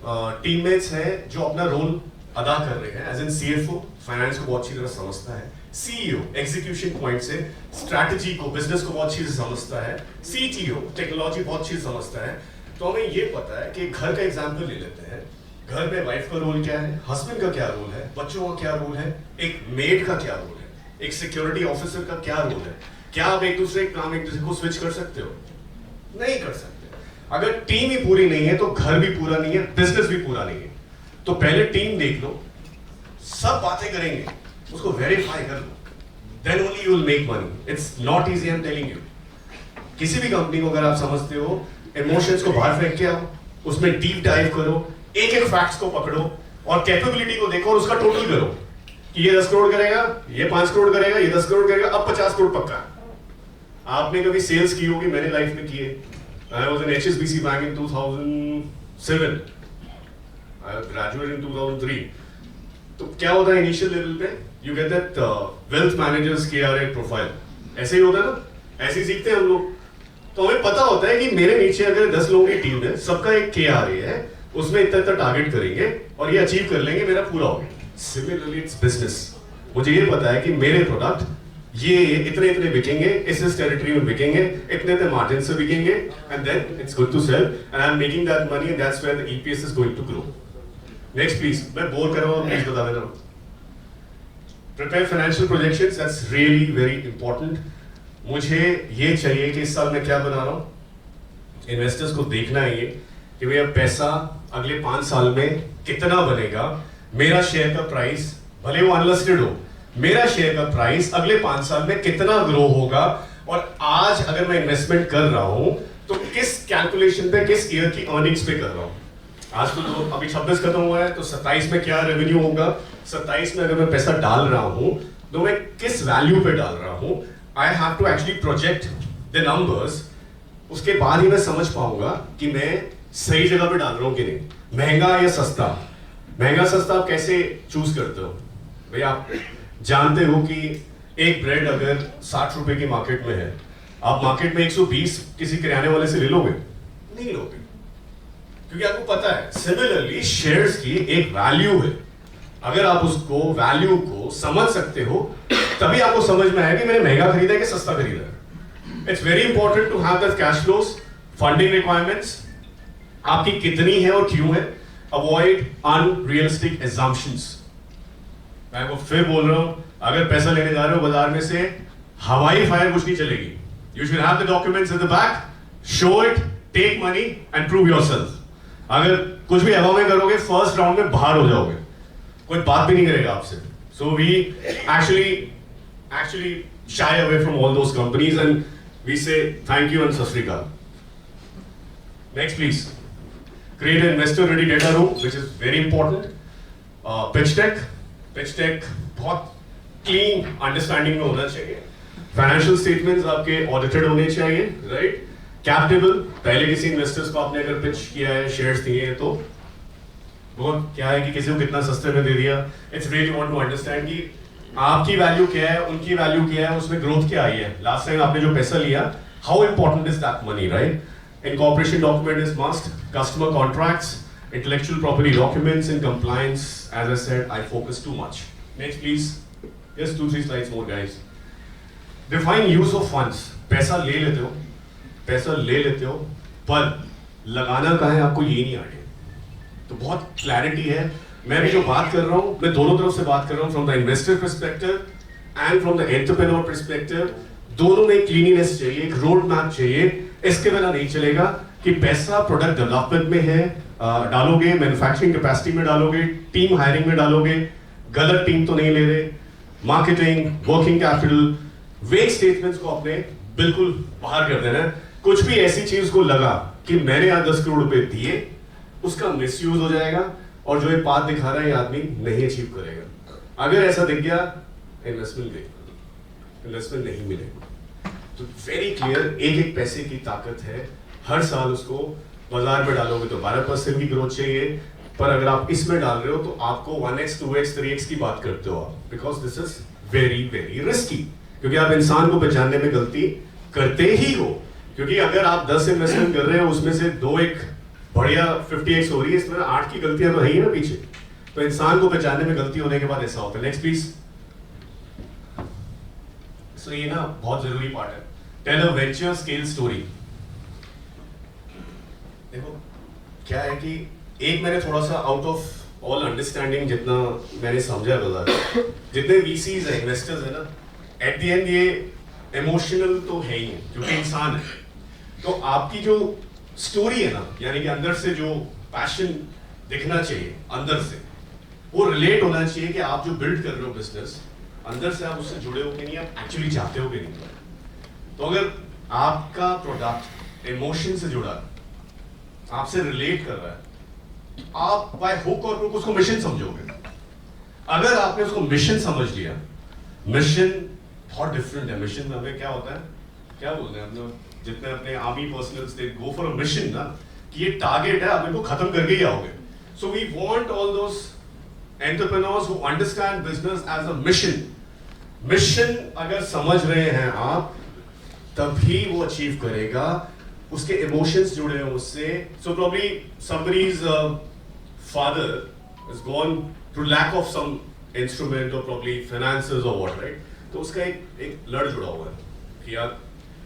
टीममेट्स हैं जो अपना रोल अदा कर रहे हैं. एज इन CFO फाइनेंस को बहुत अच्छी तरह समझता है. CEO एग्जीक्यूशन पॉइंट से स्ट्रैटेजी को, बिजनेस को बहुत अच्छी से समझता है. CTO टेक्नोलॉजी बहुत अच्छी से समझता है. तो हमें ये पता है कि घर का एग्जाम्पल ले लेते हैं. घर में वाइफ का रोल क्या है, हस्बैंड का क्या रोल है, बच्चों का क्या रोल है, एक मेड का क्या रोल है, एक सिक्योरिटी ऑफिसर का क्या रोल है. क्या आप एक दूसरे को स्विच कर सकते हो? नहीं कर सकते. अगर टीम ही पूरी नहीं है तो घर भी पूरा नहीं है, बिजनेस भी पूरा नहीं है. तो पहले टीम देख लो, सब बातें करेंगे, उसको वेरीफाई कर लो, then only you will make money. It's not easy, I am telling you. किसी भी कंपनी को अगर आप समझते हो, इमोशंस को बाहर फेंक के आओ, उसमें डीप डाइव करो, एक एक फैक्ट्स को पकड़ो और कैपेबिलिटी को देखो और उसका टोटल करो कि ये 10 करोड़ करेगा, ये 5 करोड़ करेगा, ये 10 करोड़ करेगा, अब 50 करोड़ पक्का। आपने कभी सेल्स की होगी, मैंने लाइफ में किए। I was in HSBC Bank in 2007. I graduated in 2003. तो क्या होता है इनिशियल लेवल पे? You get that wealth managers KRA profile, ऐसे ही होता है ना, ऐसे ही सीखते हैं हम लोग। तो हमें पता होता है कि मेरे नीचे अगर 10 लोगों की टीम है, सबका एक KRA है, उसमें इतना इतना टारगेट करेंगे और ये अचीव कर लेंगे, मेरा पूरा हो गया। सिमिलरली इट्स बिजनेस, मुझे ये पता है कि मेरे प्रोडक्ट ये इतने इतने बिकेंगे, इस टेरिटरी में बिकेंगे, इतने इतने मार्जिन से बिकेंगे, and then it's good to sell and I am making that money and that's where the EPS is going to grow. Next please, मैं बोर कर रहा हूं, प्लीज बता देना। Prepare financial projections, that's really very important. मुझे ये चाहिए कि इस साल मैं क्या बना रहा हूं, इन्वेस्टर्स को देखना है ये कि भैया पैसा अगले 5 साल में कितना बनेगा, मेरा शेयर का प्राइस भले वो अनलिस्टेड हो, मेरा शेयर का प्राइस अगले 5 साल में कितना ग्रो होगा, और आज अगर मैं इन्वेस्टमेंट कर रहा हूं तो किस कैलकुलेशन पे, किस ईयर की अर्निंग्स पे कर रहा हूं। आज तो अभी 26 खत्म हुआ है, तो 27 में क्या रेवेन्यू होगा, 27 में अगर मैं पैसा डाल रहा हूं तो मैं किस वैल्यू पे डाल रहा हूं। I have to actually project the numbers, उसके बाद ही मैं समझ पाऊंगा कि मैं सही जगह पे डाल रहा हूं कि नहीं। महंगा या सस्ता, महंगा सस्ता आप कैसे चूज करते हो भैया? आप जानते हो कि एक ब्रेड अगर 60 रुपए की मार्केट में है, आप मार्केट में 120 किसी किराने वाले से ले लोगे? नहीं लोगे, क्योंकि आपको पता है। सिमिलरली शेयर्स की एक वैल्यू है, अगर आप उसको वैल्यू को समझ सकते हो तभी आपको समझ में आएगा कि मैंने महंगा खरीदा है कि सस्ता खरीदा है। It's very important to have that cash flows, funding requirements आपकी कितनी है और क्यों है। Avoid unrealistic assumptions। मैं आपको फिर बोल रहा हूं, अगर पैसा लेने जा रहे हो बाजार में से, हवाई फायर कुछ नहीं चलेगी। You should have the documents in the back, show it, take money and prove yourself. अगर कुछ भी हवा में करोगे, फर्स्ट राउंड में बाहर हो जाओगे, कोई बात भी नहीं करेगा आपसे। So we actually shy away from all those companies and we say thank you and sat sri akal. Next please, create an investor ready data room which is very important. Pitch deck बहुत clean understanding में होना चाहिए। Financial statements आपके audited होने चाहिए, right? Cap table, पहले किसी investors को आपने अगर पिच किया है, शेयर्स दिए हैं, तो बहुत क्या है कि किसी को कितना सस्ते में दे दिया। It's really want to understand कि आपकी वैल्यू क्या है, उनकी वैल्यू क्या है, उसमें ग्रोथ क्या आई है। लास्ट टाइम आपने जो पैसा लिया, how important is that money, right? Incorporation document is must, customer contracts, intellectual property documents in compliance. As I said, I focus too much. Next please, just 2-3 slides more guys. Define use of funds. पैसा ले लेते हो, पर लगाना कहाँ है आपको ये नहीं आइडिया। तो बहुत क्लैरिटी है। मैं भी जो बात कर रहा हूँ, मैं दोनों तरफ से बात कर रहा हूँ, from the investor perspective and from the entrepreneur perspective. दोनों में क्लीनिनेस चाहिए, एक रोड मैप चाहिए। इसके बिना नहीं चलेगा कि पैसा प्रोडक्ट डेवलपमेंट में है, डालोगे मैन्युफैक्चरिंग कैपेसिटी में डालोगे, टीम हायरिंग में डालोगे, गलत टीम तो नहीं ले रहे, मार्केटिंग, वर्किंग कैपिटल, वेक स्टेटमेंट्स को अपने बिल्कुल बाहर कर देना है। कुछ भी ऐसी चीज को लगा कि मैंने आज 10 करोड़ रुपए दिए, उसका मिसयूज हो जाएगा और जो ये पाथ दिखा रहा है ये आदमी नहीं अचीव करेगा। अगर ऐसा दिख गया, इन्वेस्टमेंट नहीं मिलेगा। तो वेरी क्लियर, एक पैसे की ताकत है। हर साल उसको बाजार में डालोगे तो 12% की ग्रोथ चाहिए, पर अगर आप इसमें डाल रहे हो तो आपको 1x 2x 3x की बात करते हो आप, because this is very very risky. क्योंकि आप इंसान को पहचानने में गलती करते ही हो। क्योंकि अगर आप 10 इन्वेस्टमेंट कर रहे हो, उसमें से 2 एक बढ़िया 50x हो रही है, इसमें 8 की गलतियां तो है ही ना पीछे। तो इंसान को पहचानने में गलती होने के बाद ऐसा होता है। Next please. सो ये ना बहुत जरूरी पार्ट है। Tell a venture scale story. देखो क्या है कि एक मैंने थोड़ा सा आउट ऑफ ऑल अंडरस्टैंडिंग जितना मैंने समझा बाजार, जितने VCs है, इन्वेस्टर्स है ना, एट द एंड ये इमोशनल तो है ही है क्योंकि इंसान है। तो आपकी जो स्टोरी है ना, यानी कि अंदर से जो पैशन दिखना चाहिए, अंदर से वो रिलेट होना चाहिए कि आप जो बिल्ड कर रहे हो बिजनेस, अंदर से आप उससे जुड़े हो कि नहीं, आप एक्चुअली चाहते हो कि नहीं। तो अगर आपका प्रोडक्ट इमोशन से जुड़ा है, आपसे रिलेट कर रहा है, आप बाय हुक और क्रूक उसको मिशन समझोगे। अगर आपने उसको मिशन समझ लिया, मिशन बहुत डिफरेंट है। मिशन में हमें क्या होता है, क्या बोलते हैं अपने जितने अपने army personnels they go for a mission ना, कि ये टारगेट है, आप इनको खत्म करके ही आओगे। So we want all those entrepreneurs who understand business as a mission. Mission अगर समझ रहे हैं आप, तभी वो अचीव करेगा। उसके इमोशंस जुड़े हैं उससे। So probably somebody's father has gone through lack of some instrument or probably finances or what, right? तो उसका एक लड़ जुड़ा हुआ है कि यार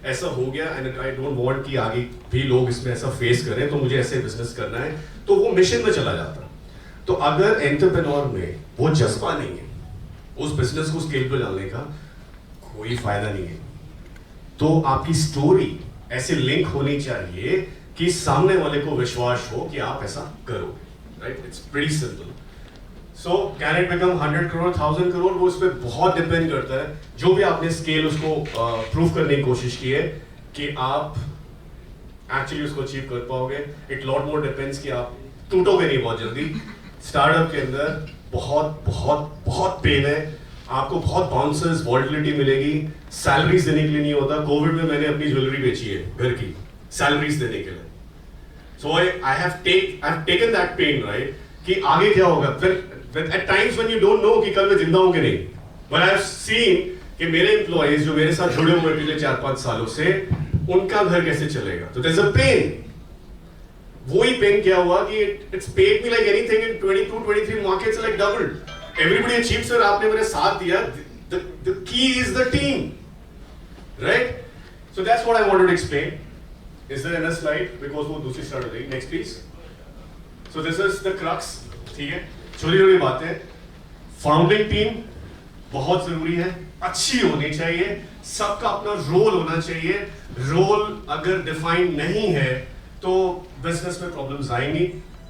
ऐसा हो गया एंड आई डोंट वांट कि आगे भी लोग इसमें ऐसा फेस करें, तो मुझे ऐसे बिजनेस करना है, तो वो मिशन में चला जाता है। तो अगर एंटरप्रेन्योर में वो जज्बा नहीं है उस बिजनेस को स्केल पे डालने का, कोई फायदा नहीं है। तो आपकी स्टोरी ऐसे लिंक होनी चाहिए कि सामने वाले को विश्वास हो कि आप ऐसा करो, right? It's pretty simple. So can it become 100 crore 1000 crore, वो उस पर बहुत डिपेंड करता है। जो भी आपने स्केल उसको प्रूव करने की कोशिश की है कि आप एक्चुअली उसको अचीव कर पाओगे। इट लॉट मोर डिपेंड्स कि आप टूटोगे नहीं बहुत जल्दी। स्टार्टअप के अंदर बहुत बहुत बहुत पेन है, आपको बहुत बाउंसर्स वॉल्टिलिटी मिलेगी, सैलरीज देने के लिए नहीं होता। कोविड में मैंने अपनी ज्वेलरी बेची है घर की सैलरीज देने के लिए। So I have taken that pain, right? कि आगे क्या होगा फिर at times when you don't know कि कल मैं जिंदा हूं कि नहीं। बट आई हैव सीन कि मेरे एम्प्लॉइज जो मेरे साथ जुड़े हुए पिछले 4-5 सालों से, उनका घर कैसे चलेगा। तो देयर इज अ पेन। वही पेन क्या हुआ कि it's paid me like anything in 22-23 markets like doubled. Everybody achieve sir, आपने मेरे साथ दिया। The key is the team, right? So that's what I wanted to explain. Is there another slide? Because वो दूसरी slide हो जाएगी। Next please. So this is the crux, ठीक है? छोटी छोटी बातें। फाउंडिंग टीम बहुत जरूरी है, अच्छी होनी चाहिए, सबका अपना रोल होना चाहिए। रोल अगर डिफाइन नहीं है तो बिजनेस में प्रॉब्लम्स आएंगी।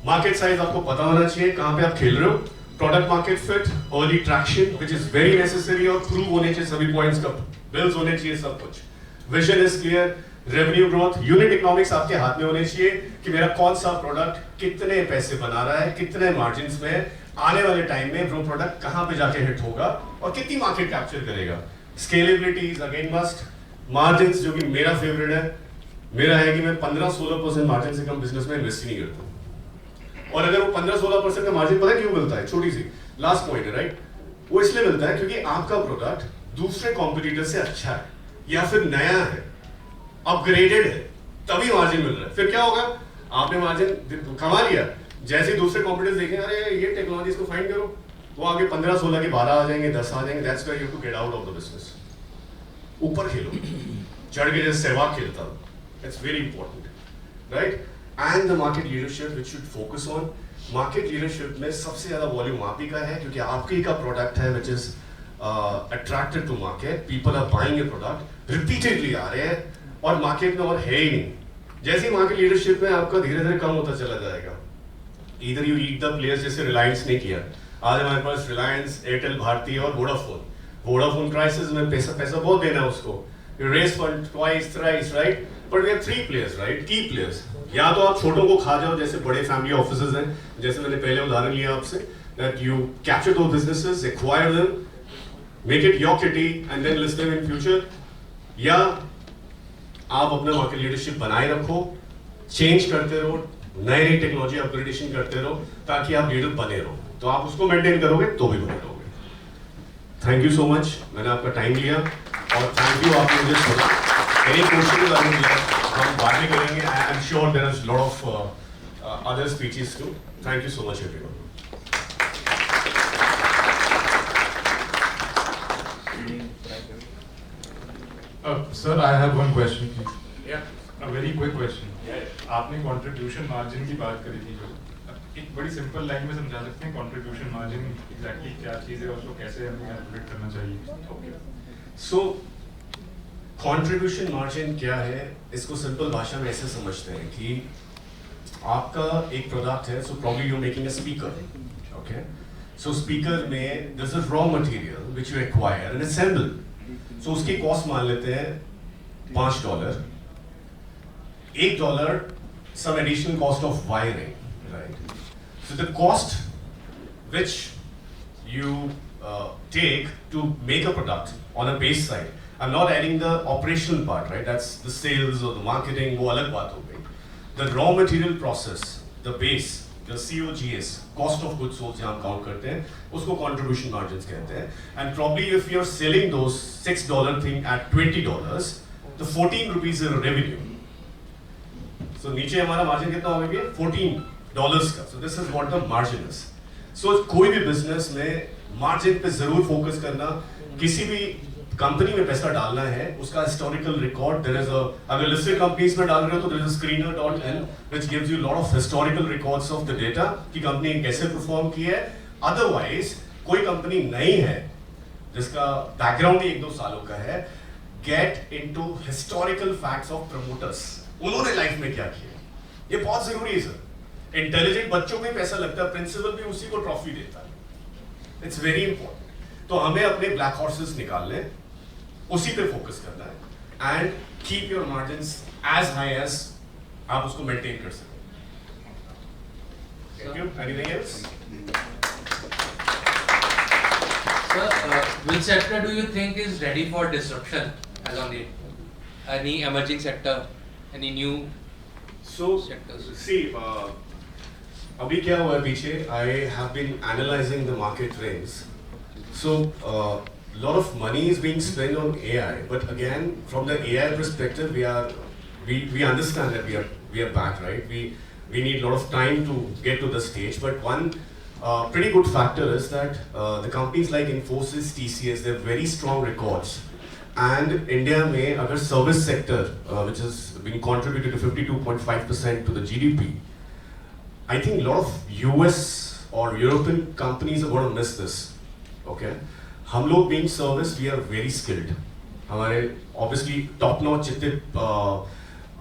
मार्केट साइज आपको पता होना चाहिए, कहां पे आप खेल रहे हो। Product market fit, early traction which is very necessary, और प्रूव होने चाहिए सभी पॉइंट्स का, बिल्स होने चाहिए, सब कुछ। Vision is clear, revenue growth, unit economics आपके हाथ में होने चाहिए कि मेरा कौन सा प्रोडक्ट कितने पैसे बना रहा है, कितने मार्जिन्स में, आने वाले टाइम में वो प्रोडक्ट कहां पे जाके हिट होगा और कितनी मार्केट कैप्चर करेगा। Scalability is again must. Margins, जो कि मेरा फेवरेट है, मेरा है कि मैं 15-16% मार्जिन से कम बिजनेस में इन्वेस्ट ही नहीं करता। और अगर वो 15-16% का मार्जिन पता है क्यों मिलता है? छोटी सी लास्ट पॉइंट है, राइट? वो इसलिए मिलता है क्योंकि आपका प्रोडक्ट दूसरे कॉम्पिटिटर से अच्छा है या फिर नया है, अपग्रेडेड है, तभी मार्जिन मिल रहा है। फिर क्या होगा? आपने मार्जिन कमा लिया, जैसे दूसरे कॉम्पिटिटर्स देखें अरे ये टेक्नोलॉजी इसको फाइंड करो, वो आगे 15-16 के 12 आ जाएंगे, 10 आ जाएंगे। That's why you have to get out of the business. ऊपर खेलो, चढ़ के जैसे सहवाग खेलता हूं। It's very important, right? And the market leadership which should focus on. Market leadership में सबसे ज्यादा वॉल्यूम आप ही का है, क्योंकि आपके ही का प्रोडक्ट है which is attracted to market. People are buying your product, repeatedly आ रहे हैं, और मार्केट में और है ही नहीं। जैसे मार्केट लीडरशिप में आपका धीरे धीरे कम होता चला जाएगा। इधर यू ईट द प्लेयर्स, जैसे रिलायंस ने किया। आज हमारे पास रिलायंस, एयरटेल, भारती और वोडाफोन क्राइसिस में पैसा बहुत देना है उसको। Raise fund twice thrice, right? But we have 3 players, right? Key players. या तो आप छोटों को खा जाओ, जैसे बड़े फैमिली ऑफिसेज हैं, जैसे मैंने पहले उदाहरण लिया आपसे, that you capture those businesses, acquire them, make it your kitty and then list them in future. या आप अपना मार्केट लीडरशिप बनाए रखो, चेंज करते रहो, नई टेक्नोलॉजी अपग्रेडेशन करते रहो, ताकि आप लीडर बने रहो। तो आप उसको मेंटेन करोगे तो भी बने रहोगे। थैंक यू सो मच, मैंने आपका टाइम लिया, और थैंक यू आपने मुझे सुना। एनी क्वेश्चन हम बाद में करेंगे। I am sure there is lot of other speeches too. Thank you so much everyone. Sir, I have one question. Yeah. A very quick question. आपने कंट्रीब्यूशन मार्जिन की बात करी थी, जो एक बड़ी सिंपल लाइन में समझा सकते हैं कंट्रीब्यूशन मार्जिन एग्जैक्टली क्या चीज़ है और उसको कैसे हमें कैलकुलेट करना चाहिए? ओके, सो कंट्रीब्यूशन मार्जिन क्या है, इसको सिंपल भाषा में ऐसे समझते हैं कि आपका एक प्रोडक्ट है, so probably you making a speaker, okay? So speaker में this is raw material which you acquire and assemble. So उसकी कॉस्ट मान लेते हैं $5, $1 some additional cost of wiring, right? So the cost which you take to make a product on a base side, I'm not adding the operational part, right? That's the sales or the marketing, वो अलग बात हो गई. The raw material process, the base, the COGS, cost of goods sold जहाँ हम count करते हैं, उसको contribution margins कहते हैं. And probably if you're selling those $6 thing at $20, the 14 rupees is revenue. So नीचे हमारा margin कितना होगा भैया? $14 का. So this is what the margin is. So कोई भी business में margin पे जरूर focus करना, किसी भी कंपनी में पैसा डालना है, उसका historical record, there is a, अगर listed companies में डाल रहे हो तो there is a screener.in which gives you a lot of historical records of the data कि कंपनी कैसे perform की है. Otherwise कोई कंपनी नहीं है जिसका background ही 1-2 सालों का है, get into historical facts of promoters. उन्होंने लाइफ में क्या किया, ये बहुत जरूरी है सर. इंटेलिजेंट बच्चों में पैसा लगता है, प्रिंसिपल भी उसी को ट्रॉफी देता है. It's very important. तो हमें अपने ब्लैक हॉर्सेस निकालने, उसी पे फोकस करना है and keep your margins as high as आप उसको मेंटेन कर सकें. Thank you. Anything else? Sir, which sector do you think is ready for disruption as on date? Any emerging sector? Any new sectors? See, अभी क्या हुआ है पीछे? I have been analyzing the market trends. So, lot of money is being spent on AI, but again, from the AI perspective, we understand that we are back, right? We need a lot of time to get to the stage. But one pretty good factor is that the companies like Infosys, TCS, they have very strong records. And India may, agar service sector, which has been contributed to 52.5% to the GDP, I think a lot of US or European companies are going to miss this. Okay? हम लोग being service, we are very skilled. हमारे obviously top notch जितने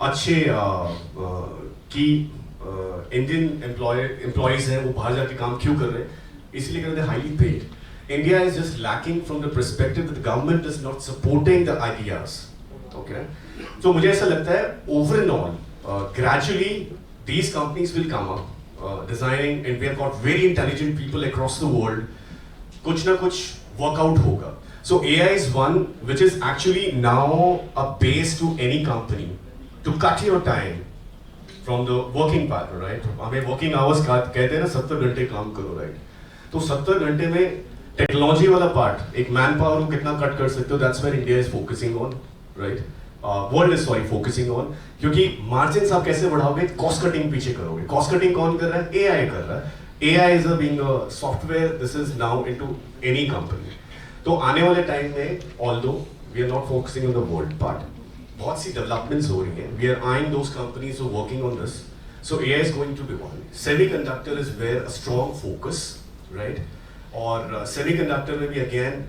अच्छे की Indian employees हैं, वो बाहर जाके काम क्यों कर रहे हैं? इसलिए कर रहे हैं, highly paid. India is just lacking from the perspective that the government is not supporting the ideas. Okay? So मुझे ऐसा लगता है over and all, gradually these companies will come up, designing, and we have got very intelligent people across the world. कुछ ना कुछ workout होगा. So AI is one which is actually now a base to any company to cut your time from the working pattern, right? हमें working hours कहते हैं ना, 70 घंटे काम करो, right? तो 70 घंटे में टेक्नोलॉजी वाला पार्ट, एक मैन पावर को कितना कट कर सकते हो, that's where India is focusing on, right? World is focusing on, क्योंकि margins आप कैसे बढ़ाओगे? Cost cutting पीछे करोगे. Cost cutting कौन कर रहा है? AI कर रहा है. AI is being a software. This is now into any company. तो आने वाले टाइम में, although we are not focusing on the world part, बहुत सी developments हो रही हैं. We are eyeing those companies who are working on this. So AI is going to be one. Semiconductor is where a strong focus, right? और semiconductor में भी again,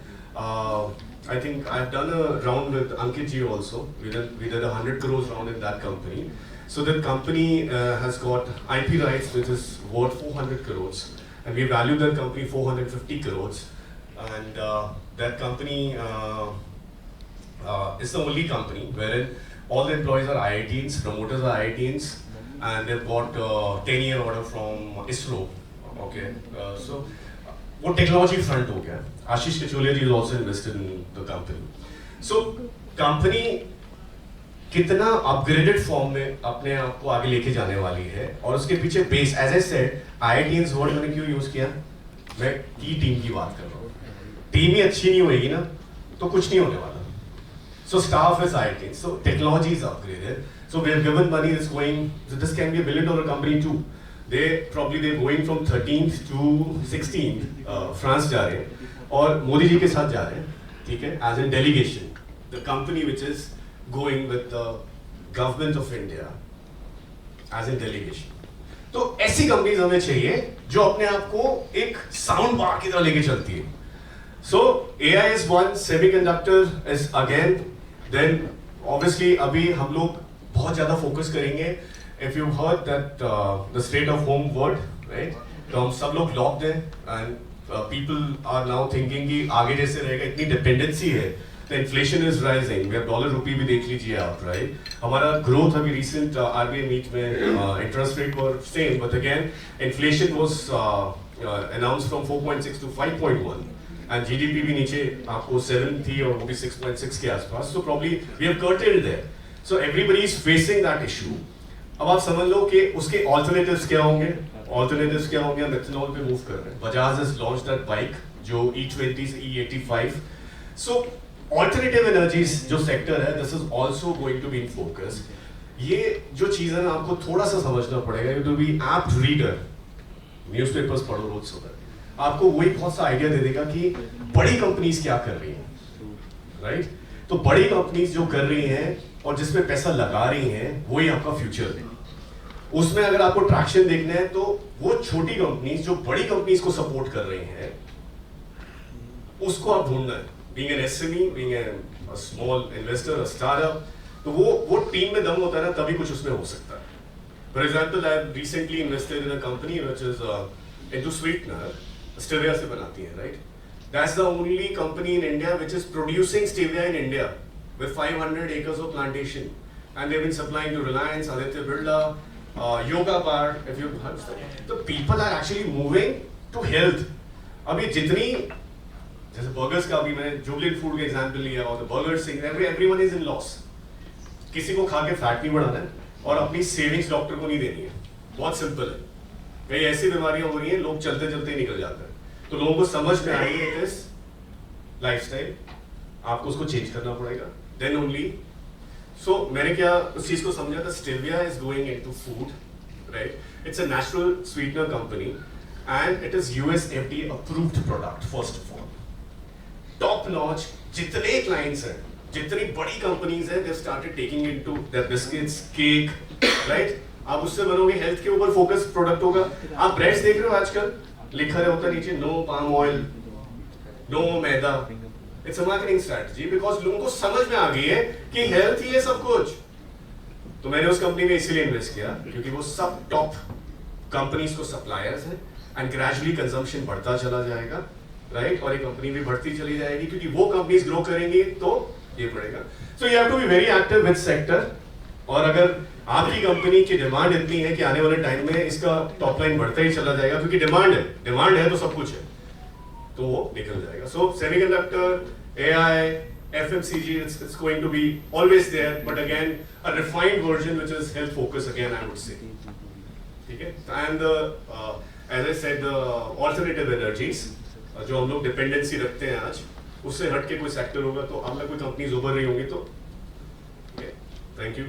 I think I've done a round with Ankit ji also. We did 100 crores round in that company. So that company has got IP rights which is worth 400 crores, and we value that company 450 crores. And that company is the only company wherein all the employees are IITs, promoters are IITs, and they've got 10-year order from ISRO. Okay, so वो technology front हो गया. Ashish Kacholia ji is also invested in the company. So company कितना upgraded form में अपने आप को आगे लेके जाने वाली है, और उसके पीछे base, as I said, IITians word मैंने क्यों यूज किया? मैं की टीम की बात कर रहा हूँ. टीम ही अच्छी नहीं होएगी ना तो कुछ नहीं होने वाला. So staff is IITians, so technology is upgraded. So we have given money is going, so this can be a $1 billion company too. They're going from 13th to 16th, France जा रहे हैं और मोदी जी के साथ जा रहे हैं, ठीक है, as in delegation. The company which is going with the government of India as a delegation. तो ऐसी कंपनीज हमें चाहिए जो अपने आप को एक साउंड बार की तरह लेके चलती है. So AI is one, semiconductor is again, then obviously अभी हम लोग बहुत ज़्यादा फोकस करेंगे. If you heard that the state of home word, right? तो हम सब लोग locked हैं and people are now thinking कि आगे जैसे रहेगा, इतनी dependency है the inflation is rising. We have dollar rupee भी देख लीजिए आप, right? हमारा growth अभी recent RBI meet में interest rate were same, but again inflation was announced from 4.6 to 5.1, and GDP भी नीचे आपको 7 थी और वो भी 6.6 के आसपास. So probably we have curtailed there. So everybody is facing that issue. अब आप समझ लो कि उसके alternatives क्या होंगे? Alternatives क्या होंगे? हम ethanol पे move कर रहे हैं. Bajaj has launched that bike जो E20 से E85. So alternative energies जो sector है, this is also going to be in focus. ये जो चीज़ है ना आपको थोड़ा सा समझना पड़ेगा. You have to be apt reader. Newspapers पढ़ो रोज सुबह. आपको वही बहुत सा आइडिया दे देगा कि बड़ी कंपनीज क्या कर रही हैं, राइट? तो बड़ी कंपनीज जो कर रही हैं और जिसमें पैसा लगा रही हैं वही आपका फ्यूचर है. उसमें अगर आपको ट्रैक्शन देखना है तो वो छोटी कंपनीज जो बड़ी कंपनीज को सपोर्ट कर रही हैं उसको आप ढूंढना है. Being an SME, being a small investor, a startup, तो वो टीम में दम होता है ना, तभी कुछ उसमें हो सकता है. For example, I have recently invested in a company which is into sweetener, stevia से बनाती है, right? That's the only company in India which is producing stevia in India with 500 acres of plantation, and they've been supplying to Reliance, Aditya Birla, Yoga Bar. If you the people are actually moving to health. अभी जितनी जैसे burgers का अभी मैंने Jubilant food का example लिया और burgers everyone is in loss. किसी को खा के फैट नहीं बढ़ाना है और अपनी सेविंग्स डॉक्टर को नहीं देनी है. बहुत सिंपल है. कई ऐसी बीमारियां हो रही हैं लोग चलते चलते ही निकल जाते हैं. तो लोगों को समझ में आई है इट इज लाइफस्टाइल, आपको उसको चेंज करना पड़ेगा. देन ओनली सो मैंने क्या उस चीज को समझा था. Stevia is going into food, right? It's a natural sweetener company and it is US FDA approved product. First of all top notch जितने क्लाइंट्स हैं, जितनी बड़ी कंपनीज हैं, they started taking into their biscuits, cake, right? आप उससे बनोगे, health के ऊपर फोकस प्रोडक्ट होगा. आप ब्रेड्स देख रहे हो आजकल लिखा रहता है नीचे no palm oil, no maida. It's a marketing strategy because लोगों को समझ में आ गई है कि हेल्थ ही है सब कुछ. तो मैंने उस कंपनी में इसीलिए इन्वेस्ट किया क्योंकि वो सब टॉप कंपनीज को सप्लायर्स हैं एंड ग्रेजुअली कंजम्पशन बढ़ता चला जाएगा, राइट? और ये कंपनी भी बढ़ती चली जाएगी क्योंकि वो कंपनीज ग्रो करेंगी तो ये बढ़ेगा. So you have to be very active with sector. और अगर आपकी कंपनी की डिमांड इतनी है कि आने वाले टाइम में इसका टॉप लाइन बढ़ता ही चला जाएगा क्योंकि डिमांड है तो सब कुछ है, तो वो निकल जाएगा. सो semiconductor, AI, FMCG, it's going to be always there, but again a refined version which is health focused again, I would say. ठीक है? And as I said, the alternative energies जो हम लोग डिपेंडेंसी रखते हैं आज, उससे हट के कोई सेक्टर होगा तो अब कोई कंपनीज उभर रही होंगी तो थैंक यू.